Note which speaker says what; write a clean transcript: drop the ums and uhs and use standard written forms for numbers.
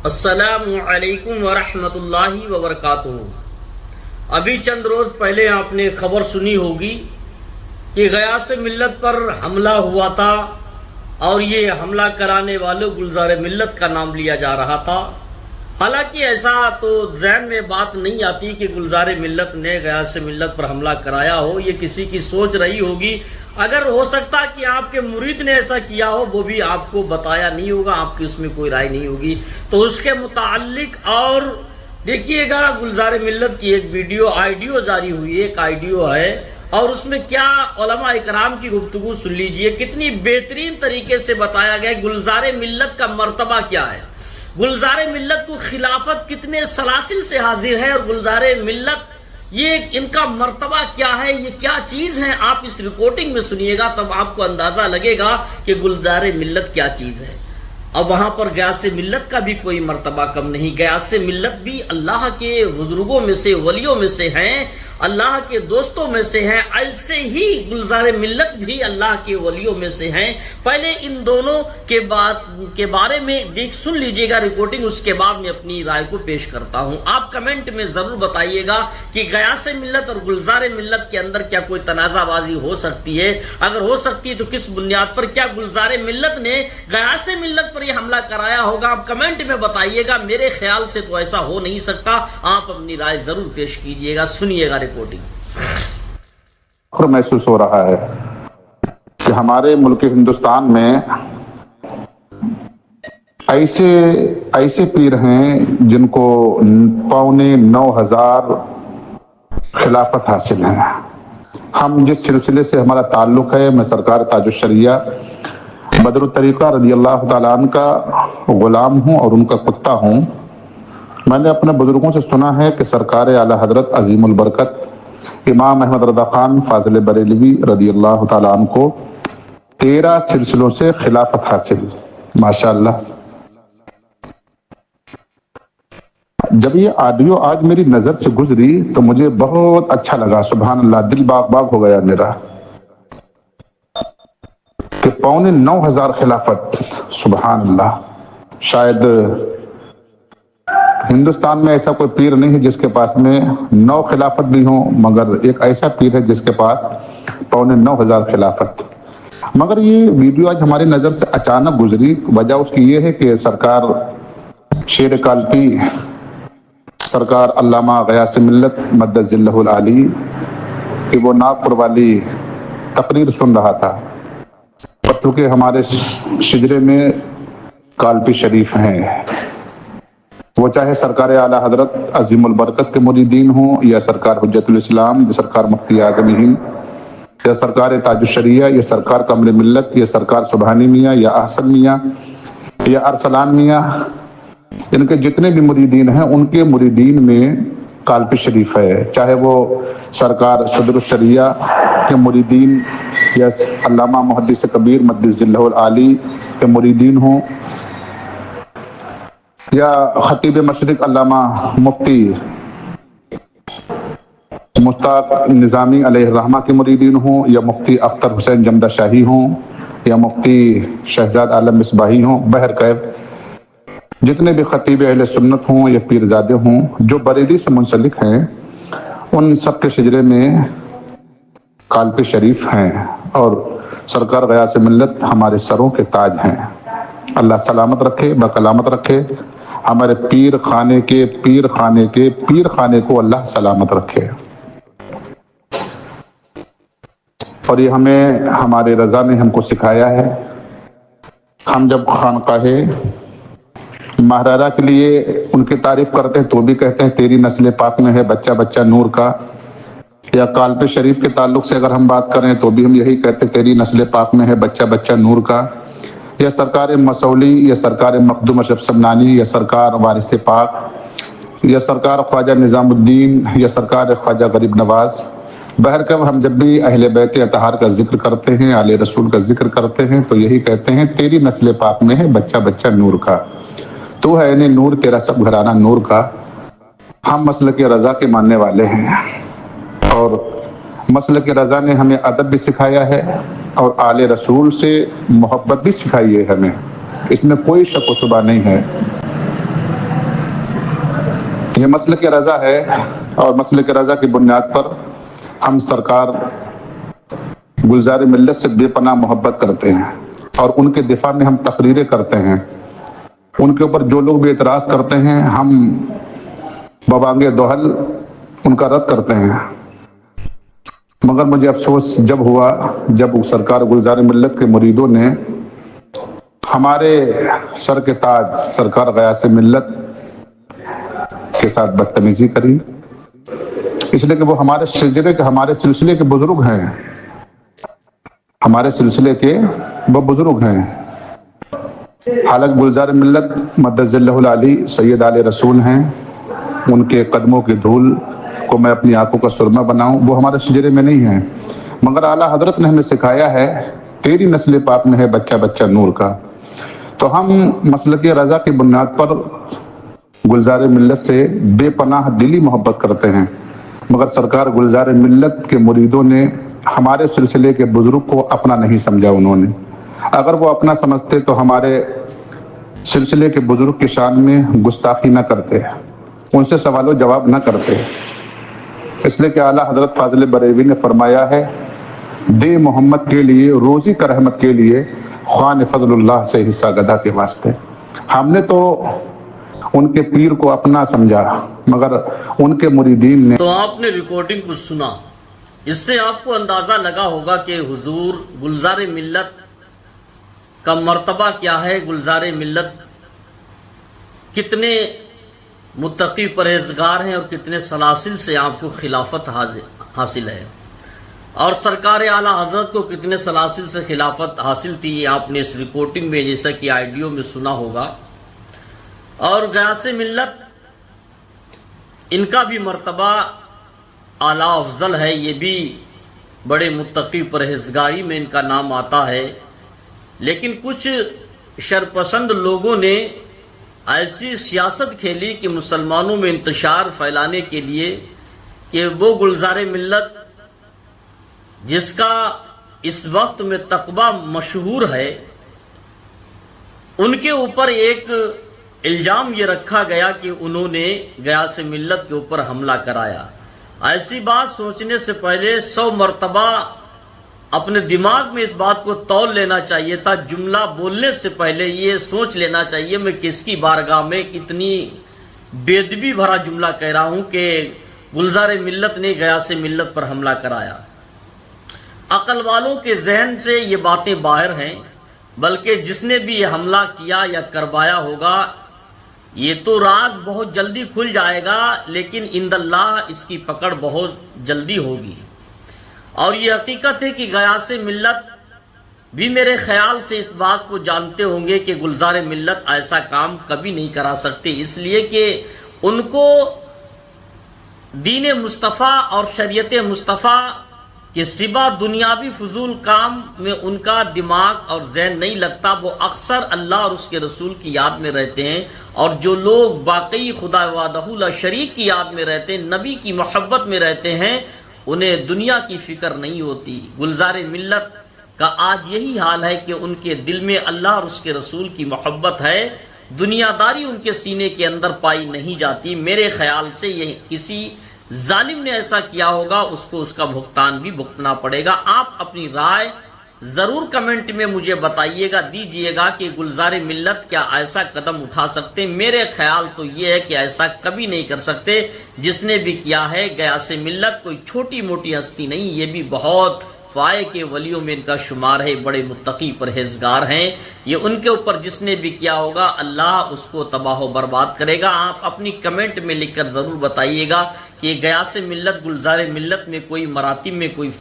Speaker 1: السلام علیکم ورحمۃ اللہ وبرکاتہ۔ ابھی چند روز پہلے آپ نے خبر سنی ہوگی کہ غیاث ملت پر حملہ ہوا تھا اور یہ حملہ کرانے والوں گلزار ملت کا نام لیا جا رہا تھا۔ حالانکہ ایسا تو ذہن میں بات نہیں آتی کہ گلزار ملت نے غیاث ملت پر حملہ کرایا ہو، یہ کسی کی سوچ رہی ہوگی۔ اگر ہو سکتا کہ آپ کے مرید نے ایسا کیا ہو، وہ بھی آپ کو بتایا نہیں ہوگا، آپ کی اس میں کوئی رائے نہیں ہوگی، تو اس کے متعلق اور دیکھیے گا گلزار ملت کی ایک آئیڈیو جاری ہوئی ہے، ایک آئیڈیو ہے، اور اس میں کیا علماء اکرام کی گفتگو سن لیجئے، کتنی بہترین طریقے سے بتایا گیا گلزار ملت کا مرتبہ کیا ہے، گلزار ملت کو خلافت کتنے سلاسل سے حاضر ہے، اور گلزار ملت یہ ان کا مرتبہ کیا ہے، یہ کیا چیز ہے۔ آپ اس ریکارڈنگ میں سنیے گا تب آپ کو اندازہ لگے گا کہ گلزار ملت کیا چیز ہے۔ اب وہاں پر غیاث ملت کا بھی کوئی مرتبہ کم نہیں، غیاث ملت بھی اللہ کے بزرگوں میں سے، ولیوں میں سے ہیں، اللہ کے دوستوں میں سے ہیں، ایسے ہی گلزار ملت بھی اللہ کے ولیوں میں سے ہیں۔ پہلے ان دونوں کے بارے میں سن لیجئے گا ریکارڈنگ، اس کے بعد میں اپنی رائے کو پیش کرتا ہوں۔ آپ کمنٹ میں ضرور بتائیے گا کہ غیاث ملت اور گلزار ملت کے اندر کیا کوئی تنازع بازی ہو سکتی ہے، اگر ہو سکتی ہے تو کس بنیاد پر، کیا گلزار ملت نے غیاث ملت پر یہ حملہ کرایا ہوگا؟ آپ کمنٹ میں بتائیے گا۔ میرے خیال سے تو ایسا ہو نہیں سکتا، آپ اپنی رائے ضرور پیش کیجئے گا۔ سنیے گا ریکارڈنگ۔
Speaker 2: فخر محسوس ہو رہا ہے کہ ہمارے ملک ہندوستان میں ایسے پیر ہیں جن کو 9,500 خلافت حاصل ہیں۔ ہم جس سلسلے سے ہمارا تعلق ہے، میں سرکار تاج الشریعہ بدر الطریقہ رضی اللہ تعالیٰ عنہ کا غلام ہوں اور ان کا کتا ہوں۔ میں نے اپنے بزرگوں سے سنا ہے کہ سرکار اعلیٰ حضرت عظیم البرکت امام احمد رضا خان فاضل بریلوی رضی اللہ تعالیٰ عنہ کو 13 سلسلوں سے خلافت حاصل، ماشاءاللہ۔ جب یہ آڈیو آج میری نظر سے گزری تو مجھے بہت اچھا لگا، سبحان اللہ، دل باغ باغ ہو گیا میرا کہ 9,500 خلافت، سبحان اللہ۔ شاید ہندوستان میں ایسا کوئی پیر نہیں ہے جس کے پاس میں 9 خلافت بھی ہوں، مگر ایک ایسا پیر ہے جس کے پاس 9,500 خلافت۔ مگر یہ ویڈیو آج ہماری نظر سے اچانک گزری، وجہ اس کی یہ ہے کہ سرکار شیر کالپی، سرکار علامہ غیاث ملت مدد ذلہ العالی کہ وہ ناگپور والی تقریر سن رہا تھا، اور چونکہ ہمارے شجرے میں کالپی شریف ہیں، وہ چاہے سرکار اعلیٰ حضرت عظیم البرکت کے مریدین ہوں، یا سرکار حجت الاسلام، یا سرکار مفتی اعظم ہند، یا سرکار تاج الشریعہ، یا سرکار قمر ملت، یا سرکار سبحانی میاں، یا احسن میاں، یا ارسلان میاں، ان کے جتنے بھی مریدین ہیں ان کے مریدین میں کالپی شریف ہے، چاہے وہ سرکار صدر الشریعہ کے مریدین یا علامہ محدث کبیر مدد ذلہ العالی کے مریدین ہوں، یا خطیب مشرق علامہ مفتی مشتاق نظامی علیہ الرحمہ کے مریدین ہوں، یا مفتی اختر حسین جمدہ شاہی ہوں، یا مفتی شہزاد عالم مصباحی ہوں، بہرکیف جتنے بھی خطیب اہل سنت ہوں یا پیرزادے ہوں جو بریلی سے منسلک ہیں، ان سب کے شجرے میں کالپی شریف ہیں، اور سرکار غیاث ملت ہمارے سروں کے تاج ہیں۔ اللہ سلامت رکھے، بکلامت رکھے، ہمارے پیر خانے کو اللہ سلامت رکھے۔ اور یہ ہمارے رضا نے ہم کو سکھایا ہے، ہم جب خانقاہ مہرارہ کے لیے ان کی تعریف کرتے ہیں تو بھی کہتے ہیں تیری نسل پاک میں ہے بچہ بچہ نور کا، یا کالپی شریف کے تعلق سے اگر ہم بات کریں تو بھی ہم یہی کہتے ہیں تیری نسل پاک میں ہے بچہ بچہ نور کا، یا سرکار مسولی، یا سرکار مخدوم اشرف سمنانی، یا سرکار وارث پاک، یا سرکار خواجہ نظام الدین، یا سرکار خواجہ غریب نواز۔ بہرکیف ہم جب بھی اہل بیت اطہار کا ذکر کرتے ہیں، آل رسول کا ذکر کرتے ہیں، تو یہی کہتے ہیں تیری نسل پاک میں ہے بچہ بچہ نور کا، تو ہے نور، تیرا سب گھرانہ نور کا۔ ہم مسلک رضا کے ماننے والے ہیں، اور مسلک رضا نے ہمیں ادب بھی سکھایا ہے، اور آل رسول سے محبت بھی سکھائی ہے ہمیں، اس میں کوئی شک و شبہ نہیں ہے۔ یہ مسلک رضا ہے اور مسلک رضا کی بنیاد پر ہم سرکار گلزار ملت سے بے پناہ محبت کرتے ہیں اور ان کے دفاع میں ہم تقریریں کرتے ہیں. ان کے اوپر جو لوگ بھی اعتراض کرتے ہیں ہم ببانگ دوحل ان کا رد کرتے ہیں. مگر مجھے افسوس جب ہوا جب سرکار گلزار ملت کے مریدوں نے ہمارے سر کے تاج سرکار غیاث ملت کے ساتھ بدتمیزی کری، اس لیے کہ وہ ہمارے سلسلے کے بزرگ ہیں، ہمارے سلسلے کے وہ بزرگ ہیں. حالانکہ گلزار ملت مدد اللہ العلی سید آل رسول ہیں، ان کے قدموں کی دھول کو میں اپنی آنکھوں کا سرما بناؤں، وہ ہمارے شجرے میں نہیں ہیں. مگر اعلیٰ حضرت نے ہمیں سکھایا ہے تیری نسل پاک میں ہے بچہ بچہ نور کا. تو ہم مسلک رضا کی بنیاد پر گلزار ملت سے بے پناہ دلی محبت کرتے ہیں. مگر سرکار گلزار ملت کے مریدوں نے ہمارے سلسلے کے بزرگ کو اپنا نہیں سمجھا. انہوں نے اگر وہ اپنا سمجھتے تو ہمارے سلسلے کے بزرگ کی شان میں گستاخی نہ کرتے، ان سے سوال و جواب نہ کرتے. اس لیے کہ اعلیٰ حضرت فاضل بریلوی نے فرمایا ہے دے محمد کے لیے روزی کا رحمت کے لیے خوان فضل اللہ سے حصہ گدا کے واسطے. ہم نے تو ان کے پیر کو اپنا سمجھا مگر ان کے مریدین نے.
Speaker 1: تو آپ نے ریکارڈنگ کو سنا، اس سے آپ کو اندازہ لگا ہوگا کہ حضور گلزار ملت کا مرتبہ کیا ہے، گلزار ملت کتنے متقی پرہیزگار ہیں اور کتنے سلاسل سے آپ کو خلافت حاصل ہے، اور سرکار اعلیٰ حضرت کو کتنے سلاسل سے خلافت حاصل تھی. آپ نے اس ریکارڈنگ میں جیسا کہ آڈیو میں سنا ہوگا. اور غیاث ملت ان کا بھی مرتبہ اعلیٰ افضل ہے، یہ بھی بڑے متقی پرہیزگاری میں ان کا نام آتا ہے. لیکن کچھ شرپسند لوگوں نے ایسی سیاست کھیلی کہ مسلمانوں میں انتشار پھیلانے کے لیے کہ وہ گلزار ملت جس کا اس وقت میں تقویٰ مشہور ہے، ان کے اوپر ایک الزام یہ رکھا گیا کہ انہوں نے غیاث ملت کے اوپر حملہ کرایا. ایسی بات سوچنے سے پہلے 100 مرتبہ اپنے دماغ میں اس بات کو تول لینا چاہیے تھا. جملہ بولنے سے پہلے یہ سوچ لینا چاہیے میں کس کی بارگاہ میں اتنی بے ادبی بھرا جملہ کہہ رہا ہوں کہ گلزار ملت نے غیاث ملت پر حملہ کرایا. عقل والوں کے ذہن سے یہ باتیں باہر ہیں، بلکہ جس نے بھی یہ حملہ کیا یا کروایا ہوگا یہ تو راز بہت جلدی کھل جائے گا، لیکن عند اللہ اس کی پکڑ بہت جلدی ہوگی. اور یہ حقیقت ہے کہ غیاث ملت بھی میرے خیال سے اس بات کو جانتے ہوں گے کہ گلزار ملت ایسا کام کبھی نہیں کرا سکتے، اس لیے کہ ان کو دین مصطفیٰ اور شریعت مصطفیٰ کے سوا دنیاوی فضول کام میں ان کا دماغ اور ذہن نہیں لگتا. وہ اکثر اللہ اور اس کے رسول کی یاد میں رہتے ہیں، اور جو لوگ واقعی خدا وحدہ لا شریک کی یاد میں رہتے ہیں، نبی کی محبت میں رہتے ہیں، انہیں دنیا کی فکر نہیں ہوتی. گلزار ملت کا آج یہی حال ہے کہ ان کے دل میں اللہ اور اس کے رسول کی محبت ہے، دنیا داری ان کے سینے کے اندر پائی نہیں جاتی. میرے خیال سے یہ کسی ظالم نے ایسا کیا ہوگا، اس کو اس کا بھگتان بھی بھگتنا پڑے گا. آپ اپنی رائے ضرور کمنٹ میں مجھے بتائیے گا، دیجئے گا کہ گلزار ملت کیا ایسا قدم اٹھا سکتے. میرے خیال تو یہ ہے کہ ایسا کبھی نہیں کر سکتے. جس نے بھی کیا ہے غیاث ملت کوئی چھوٹی موٹی ہستی نہیں، یہ بھی بہت فائے کے ولیوں میں ان کا شمار ہے، بڑے متقی پرہیزگار ہیں. یہ ان کے اوپر جس نے بھی کیا ہوگا اللہ اس کو تباہ و برباد کرے گا. آپ اپنی کمنٹ میں لکھ کر ضرور بتائیے گا کہ غیاث ملت گلزار ملت میں کوئی مراتب میں کوئی